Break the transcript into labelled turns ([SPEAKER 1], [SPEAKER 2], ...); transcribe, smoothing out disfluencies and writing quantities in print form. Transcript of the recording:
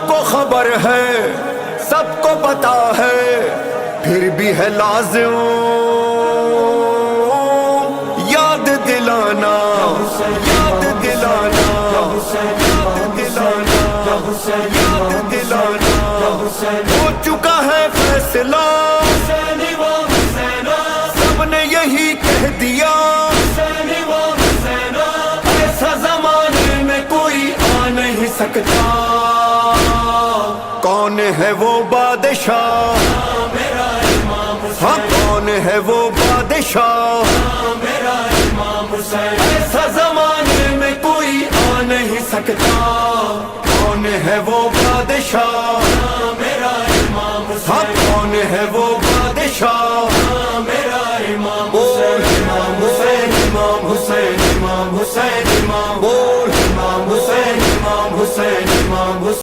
[SPEAKER 1] کو خبر ہے، سب کو پتا ہے، پھر بھی ہے لازم یاد دلانا، یاد دلانا، یاد دلانا، یاد دلانا۔ ہو چکا ہے فیصلہ، سب نے یہی کہہ دیا، ایسا زمانے میں کوئی آ نہیں سکتا۔ کون ہے وہ بادشاہ، ہاں کون ہے وہ بادشاہ، ایسا زمانے میں کوئی آ نہیں سکتا۔ کون ہے وہ بادشاہ، ہاں کون ہے وہ بادشاہ، بول امام حسین، امام حسین، امام حسین، امام بول امام حسین، امام حسین، امام حسین۔